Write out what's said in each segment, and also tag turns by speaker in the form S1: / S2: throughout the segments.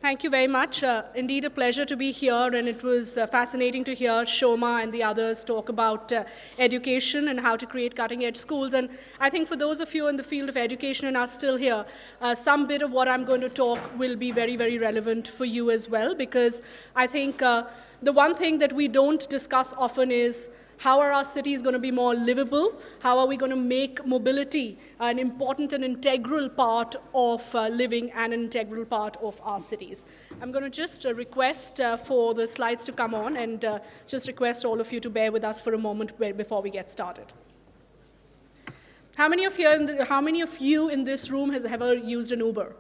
S1: Thank you very much. Indeed, a pleasure to be here, and it was fascinating to hear Shoma and the others talk about education and how to create cutting-edge schools. And I think for those of you in the field of education and are still here, some bit of what I'm going to talk will be very, very relevant for you as well, because I think the one thing that we don't discuss often is how are our cities going to be more livable? How are we going to make mobility an important and integral part of living and an integral part of our cities? I'm going to just request for the slides to come on and just request all of you to bear with us for a moment before we get started. How many of you in this room has ever used an Uber?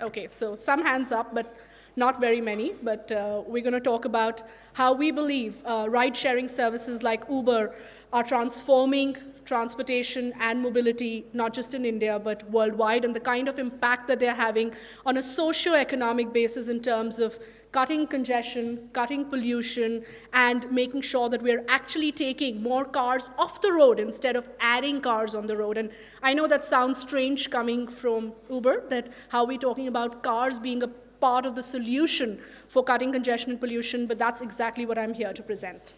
S1: Okay, so some hands up, but not very many, but we're going to talk about how we believe ride-sharing services like Uber are transforming transportation and mobility, not just in India, but worldwide, and the kind of impact that they're having on a socio-economic basis in terms of cutting congestion, cutting pollution, and making sure that we're actually taking more cars off the road instead of adding cars on the road. And I know that sounds strange coming from Uber, that how we're talking about cars being a part of the solution for cutting congestion and pollution, but that's exactly what I'm here to present.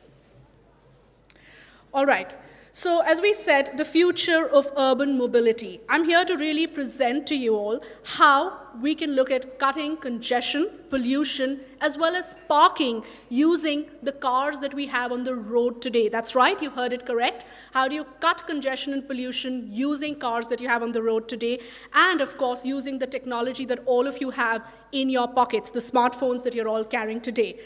S1: All right. So as we said, the future of urban mobility. I'm here to really present to you all how we can look at cutting congestion, pollution, as well as parking using the cars that we have on the road today. That's right, you heard it correct. How do you cut congestion and pollution using cars that you have on the road today? And of course, using the technology that all of you have in your pockets, the smartphones that you're all carrying today.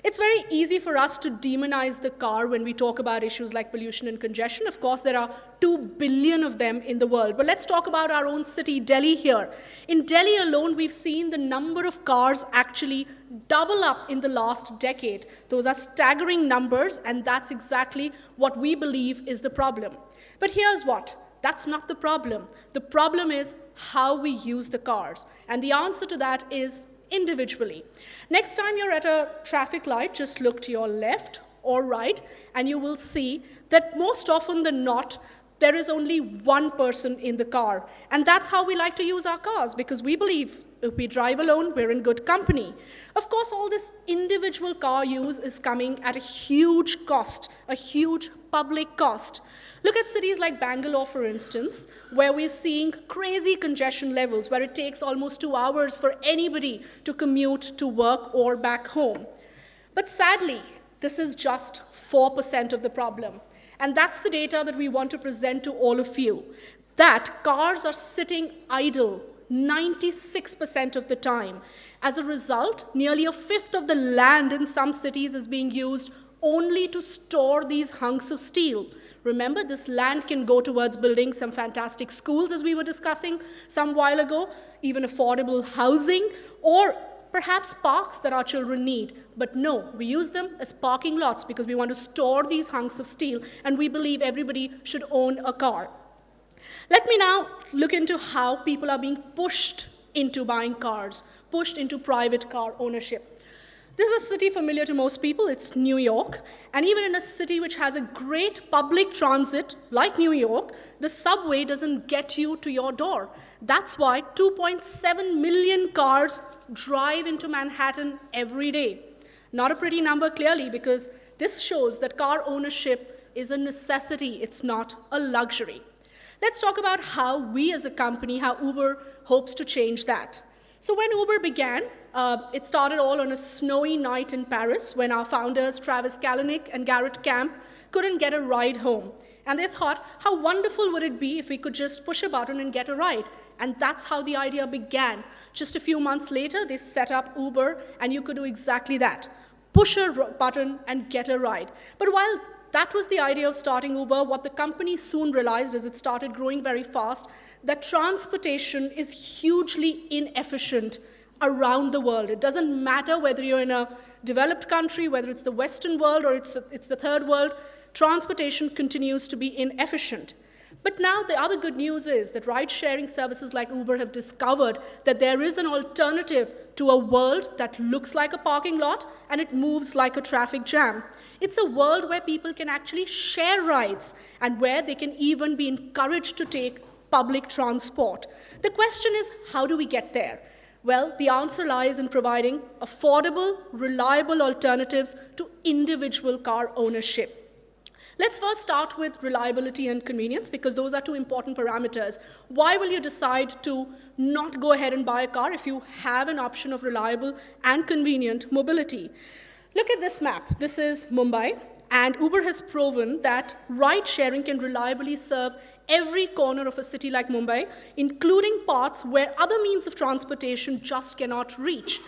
S1: It's very easy for us to demonize the car when we talk about issues like pollution and congestion. Of course, there are 2 billion of them in the world. But let's talk about our own city, Delhi here. In Delhi alone, we've seen the number of cars actually double up in the last decade. Those are staggering numbers, and that's exactly what we believe is the problem. But here's what. That's not the problem. The problem is how we use the cars. And the answer to that is individually. Next time you're at a traffic light, just look to your left or right, and you will see that most often than not, there is only one person in the car. And that's how we like to use our cars, because we believe if we drive alone, we're in good company. Of course, all this individual car use is coming at a huge cost, a huge public cost. Look at cities like Bangalore, for instance, where we're seeing crazy congestion levels, where it takes almost 2 hours for anybody to commute to work or back home. But sadly, this is just 4% of the problem. And that's the data that we want to present to all of you, that cars are sitting idle 96% of the time. As a result, nearly a fifth of the land in some cities is being used only to store these hunks of steel. Remember, this land can go towards building some fantastic schools, as we were discussing some while ago, even affordable housing, or perhaps parks that our children need. But no, we use them as parking lots because we want to store these hunks of steel, and we believe everybody should own a car. Let me now look into how people are being pushed into buying cars, pushed into private car ownership. This is a city familiar to most people. It's New York. And even in a city which has a great public transit, like New York, the subway doesn't get you to your door. That's why 2.7 million cars drive into Manhattan every day. Not a pretty number, clearly, because this shows that car ownership is a necessity. It's not a luxury. Let's talk about how we as a company, how Uber hopes to change that. So when Uber began, it started all on a snowy night in Paris when our founders, Travis Kalanick and Garrett Camp, couldn't get a ride home. And they thought, how wonderful would it be if we could just push a button and get a ride? And that's how the idea began. Just a few months later, they set up Uber, and you could do exactly that. Push a button and get a ride. But while that was the idea of starting Uber, what the company soon realized as it started growing very fast, that transportation is hugely inefficient around the world. It doesn't matter whether you're in a developed country, whether it's the Western world or it's the third world, transportation continues to be inefficient. But now the other good news is that ride-sharing services like Uber have discovered that there is an alternative to a world that looks like a parking lot and it moves like a traffic jam. It's a world where people can actually share rides and where they can even be encouraged to take public transport. The question is, how do we get there? Well, the answer lies in providing affordable, reliable alternatives to individual car ownership. Let's first start with reliability and convenience, because those are two important parameters. Why will you decide to not go ahead and buy a car if you have an option of reliable and convenient mobility? Look at this map. This is Mumbai, and Uber has proven that ride-sharing can reliably serve every corner of a city like Mumbai, including parts where other means of transportation just cannot reach.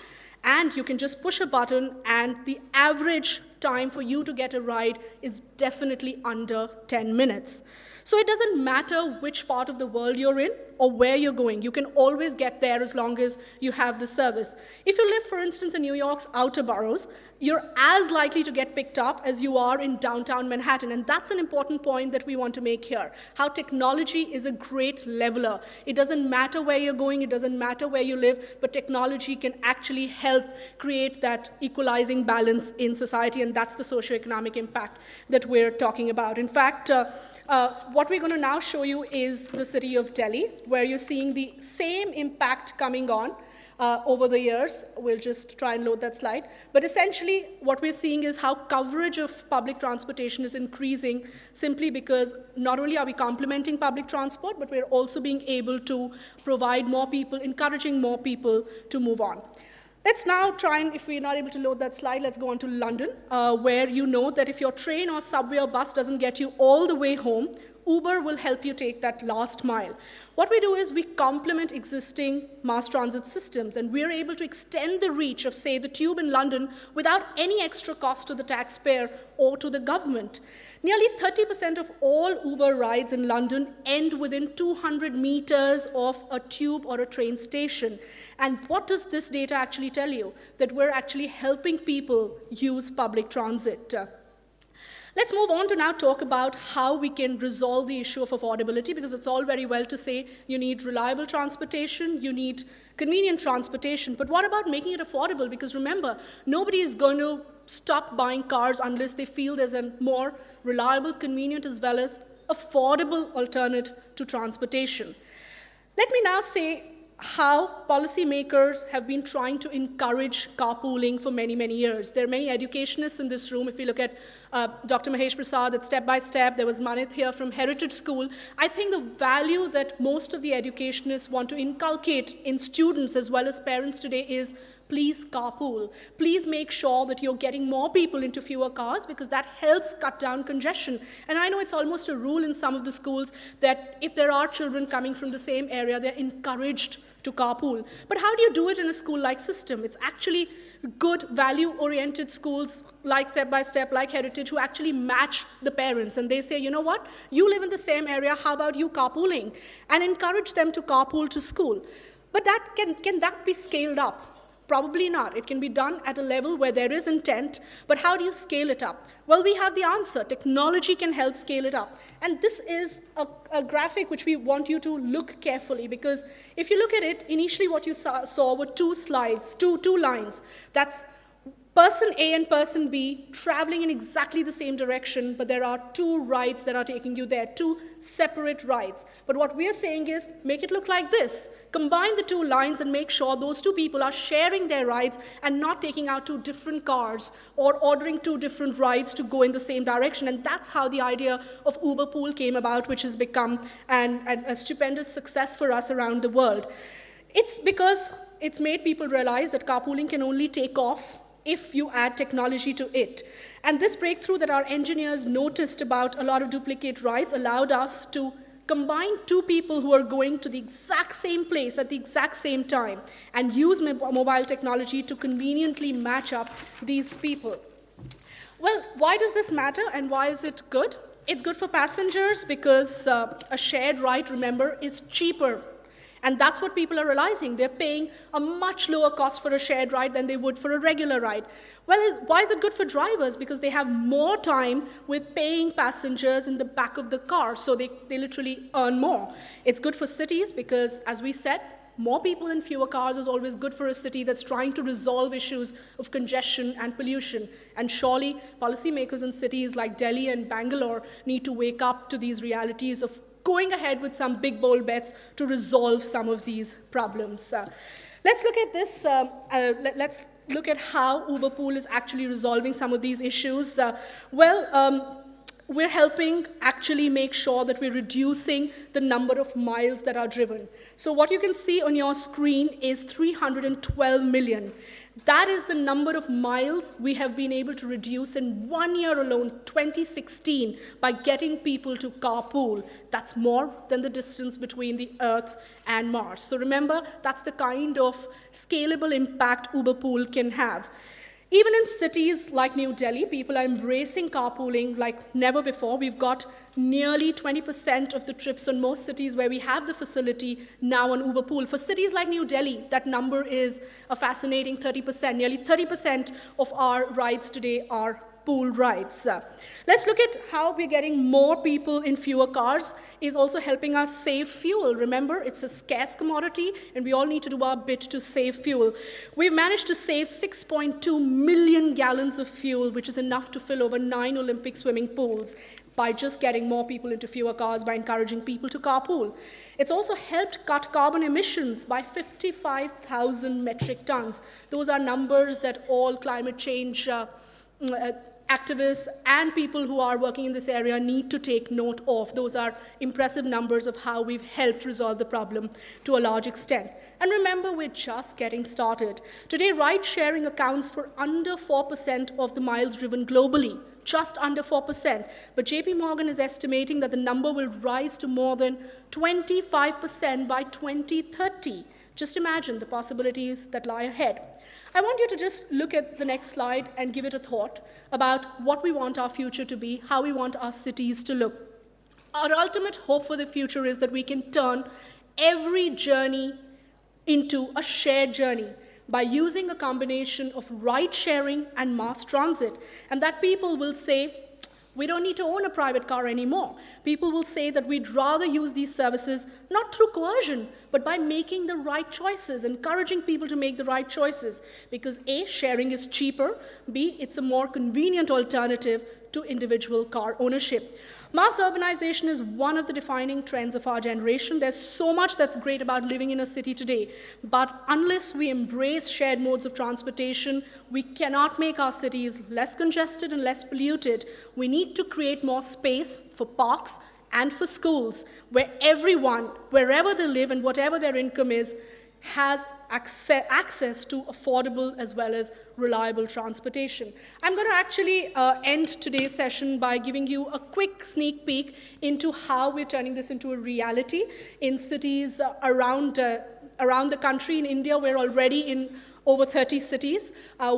S1: And you can just push a button, and the average time for you to get a ride is definitely under 10 minutes. So it doesn't matter which part of the world you're in or where you're going. You can always get there as long as you have the service. If you live, for instance, in New York's outer boroughs, you're as likely to get picked up as you are in downtown Manhattan. And that's an important point that we want to make here, how technology is a great leveler. It doesn't matter where you're going, it doesn't matter where you live, but technology can actually help create that equalizing balance in society, and that's the socioeconomic impact that we're talking about. In fact, what we're going to now show you is the city of Delhi, where you're seeing the same impact coming on over the years. We'll just try and load that slide. But essentially, what we're seeing is how coverage of public transportation is increasing, simply because not only are we complementing public transport, but we're also being able to provide more people, encouraging more people to move on. Let's now try, and if we're not able to load that slide, let's go on to London, where you know that if your train or subway or bus doesn't get you all the way home, Uber will help you take that last mile. What we do is we complement existing mass transit systems, and we're able to extend the reach of, say, the tube in London without any extra cost to the taxpayer or to the government. Nearly 30% of all Uber rides in London end within 200 meters of a tube or a train station. And what does this data actually tell you? That we're actually helping people use public transit. Let's move on to now talk about how we can resolve the issue of affordability, because it's all very well to say you need reliable transportation, you need convenient transportation, but what about making it affordable? Because remember, nobody is going to stop buying cars unless they feel there's a more reliable, convenient, as well as affordable alternative to transportation. Let me now say how policymakers have been trying to encourage carpooling for many, many years. There are many educationists in this room. If you look at Dr. Mahesh Prasad at Step by Step, there was Manith here from Heritage School. I think the value that most of the educationists want to inculcate in students as well as parents today is, please carpool. Please make sure that you're getting more people into fewer cars, because that helps cut down congestion. And I know it's almost a rule in some of the schools that if there are children coming from the same area, they're encouraged to carpool. But how do you do it in a school-like system? It's actually good value-oriented schools like Step by Step, like Heritage, who actually match the parents. And they say, you know what, you live in the same area, how about you carpooling? And encourage them to carpool to school. But that can that be scaled up? Probably not. It can be done at a level where there is intent, but how do you scale it up? Well, we have the answer. Technology can help scale it up. And this is a graphic which we want you to look carefully, because if you look at it, initially what you saw were two lines. That's person A and person B traveling in exactly the same direction, but there are two rides that are taking you there, two separate rides. But what we're saying is, make it look like this. Combine the two lines and make sure those two people are sharing their rides and not taking out two different cars or ordering two different rides to go in the same direction. And that's how the idea of Uber Pool came about, which has become a stupendous success for us around the world. It's because it's made people realize that carpooling can only take off if you add technology to it. And this breakthrough that our engineers noticed about a lot of duplicate rides allowed us to combine two people who are going to the exact same place at the exact same time and use mobile technology to conveniently match up these people. Well, why does this matter and why is it good? It's good for passengers because a shared ride, remember, is cheaper. And that's what people are realizing. They're paying a much lower cost for a shared ride than they would for a regular ride. Well, why is it good for drivers? Because they have more time with paying passengers in the back of the car, so they literally earn more. It's good for cities because, as we said, more people in fewer cars is always good for a city that's trying to resolve issues of congestion and pollution. And surely, policymakers in cities like Delhi and Bangalore need to wake up to these realities of going ahead with some big, bold bets to resolve some of these problems. Let's look at this. Let's look at how Uber Pool is actually resolving some of these issues. We're helping actually make sure that we're reducing the number of miles that are driven. So what you can see on your screen is 312 million. That is the number of miles we have been able to reduce in 1 year alone, 2016, by getting people to carpool. That's more than the distance between the Earth and Mars. So remember, that's the kind of scalable impact Uber Pool can have. Even in cities like New Delhi, people are embracing carpooling like never before. We've got nearly 20% of the trips on most cities where we have the facility now on Uber Pool. For cities like New Delhi, that number is a fascinating 30%. Nearly 30% of our rides today are pool rides. Let's look at how we're getting more people in fewer cars is also helping us save fuel. Remember, it's a scarce commodity, and we all need to do our bit to save fuel. We've managed to save 6.2 million gallons of fuel, which is enough to fill over 9 Olympic swimming pools, by just getting more people into fewer cars, by encouraging people to carpool. It's also helped cut carbon emissions by 55,000 metric tons. Those are numbers that all climate change activists and people who are working in this area need to take note of. Those are impressive numbers of how we've helped resolve the problem to a large extent. And remember, we're just getting started. Today, ride-sharing accounts for under 4% of the miles driven globally, just under 4%. But JP Morgan is estimating that the number will rise to more than 25% by 2030. Just imagine the possibilities that lie ahead. I want you to just look at the next slide and give it a thought about what we want our future to be, how we want our cities to look. Our ultimate hope for the future is that we can turn every journey into a shared journey by using a combination of ride-sharing and mass transit, and that people will say, we don't need to own a private car anymore. People will say that we'd rather use these services not through coercion, but by making the right choices, encouraging people to make the right choices. Because A, sharing is cheaper, B, it's a more convenient alternative to individual car ownership. Mass urbanization is one of the defining trends of our generation. There's so much that's great about living in a city today, but unless we embrace shared modes of transportation, we cannot make our cities less congested and less polluted. We need to create more space for parks and for schools, where everyone, wherever they live and whatever their income is, has access to affordable as well as reliable transportation. I'm going to actually end today's session by giving you a quick sneak peek into how we're turning this into a reality in cities around the country. In India, we're already in over 30 cities.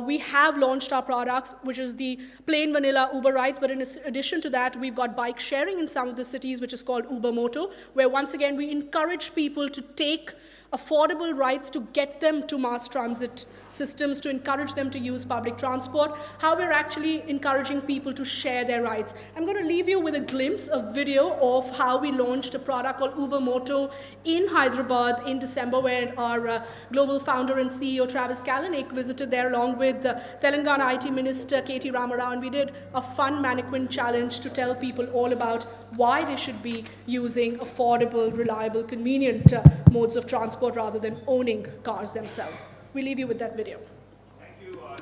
S1: We have launched our products, which is the plain vanilla Uber rides, but in addition to that, we've got bike sharing in some of the cities, which is called Uber Moto, where once again, we encourage people to take affordable rides to get them to mass transit systems, to encourage them to use public transport, how we're actually encouraging people to share their rides. I'm going to leave you with a glimpse, a video of how we launched a product called Uber Moto in Hyderabad in December, where our global founder and CEO Travis Kalanick visited there along with Telangana IT Minister K.T. Ramarao, and we did a fun mannequin challenge to tell people all about why they should be using affordable, reliable, convenient modes of transport rather than owning cars themselves. We leave you with that video.
S2: Thank you, Shweta.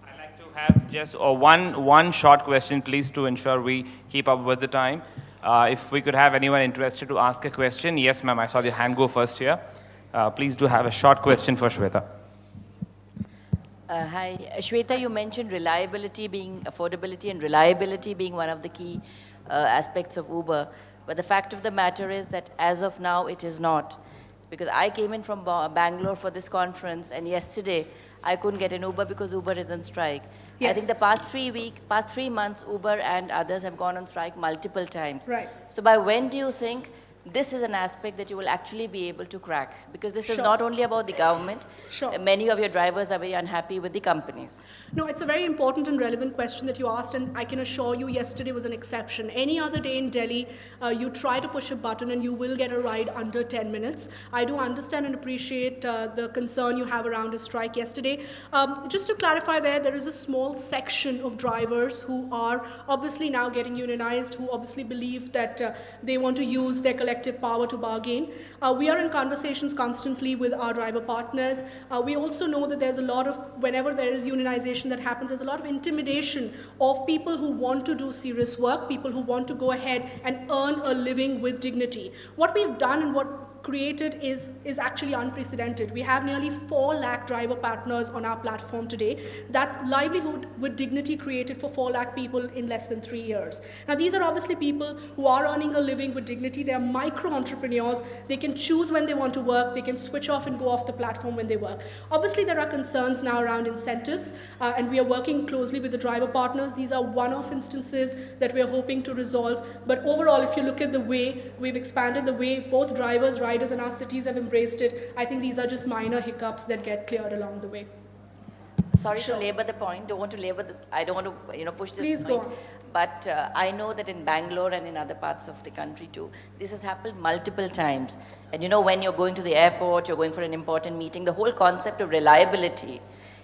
S2: I'd like to have just one short question, please, to ensure we keep up with the time. If we could have anyone interested to ask a question. Yes, ma'am, I saw the hand go first here. Please do have a short question for Shweta.
S3: Hi, Shweta, you mentioned affordability and reliability being one of the key aspects of Uber. But the fact of the matter is that as of now, it is not. Because I came in from Bangalore for this conference, and yesterday I couldn't get an Uber because Uber is on strike. Yes. I think the past 3 months, Uber and others have gone on strike multiple times.
S1: Right.
S3: So by when do you think this is an aspect that you will actually be able to crack, because this is
S1: Sure.
S3: not only about the government.
S1: Sure.
S3: Many of your drivers are very unhappy with the companies.
S1: No, it's a very important and relevant question that you asked, and I can assure you yesterday was an exception. Any other day in Delhi, you try to push a button and you will get a ride under 10 minutes. I do understand and appreciate the concern you have around a strike yesterday. Just to clarify there is a small section of drivers who are obviously now getting unionized, who obviously believe that they want to use their collective power to bargain. We are in conversations constantly with our driver partners. We also know that there's a lot of, whenever there is unionization that happens, there's a lot of intimidation of people who want to do serious work, people who want to go ahead and earn a living with dignity. What we've done and what created is actually unprecedented. We have nearly 4 lakh driver partners on our platform today. That's livelihood with dignity created for 4 lakh people in less than 3 years. Now, these are obviously people who are earning a living with dignity. They are micro entrepreneurs. They can choose when they want to work. They can switch off and go off the platform when they work. Obviously, there are concerns now around incentives, and we are working closely with the driver partners. These are one-off instances that we are hoping to resolve. But overall, if you look at the way we've expanded, the way both drivers, riders in our cities have embraced it, I think these are just minor hiccups that get cleared along the way.
S3: Sorry
S1: Sure.
S3: to labor the point. Don't want to labor the. I don't want to, push this
S1: Please
S3: point.
S1: go on.
S3: But I know that in Bangalore and in other parts of the country too, this has happened multiple times. And when you're going to the airport, you're going for an important meeting, the whole concept of reliability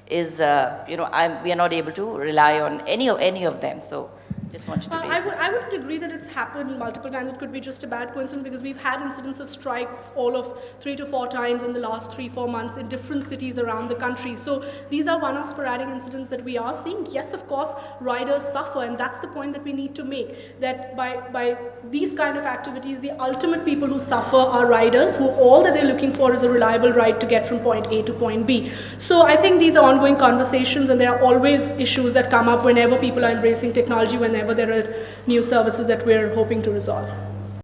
S3: is, we are not able to rely on any of them. So just wanted to raise this.
S1: I wouldn't agree that it's happened multiple times. It could be just a bad coincidence, because we've had incidents of strikes all of 3 to 4 times in the last 3-4 months in different cities around the country. So these are one-off sporadic incidents that we are seeing. Yes, of course, riders suffer, and that's the point that we need to make, that by these kind of activities, the ultimate people who suffer are riders, who all that they're looking for is a reliable ride to get from point A to point B. So I think these are ongoing conversations, and there are always issues that come up whenever people are embracing technology, whenever there are new services that we're hoping to resolve.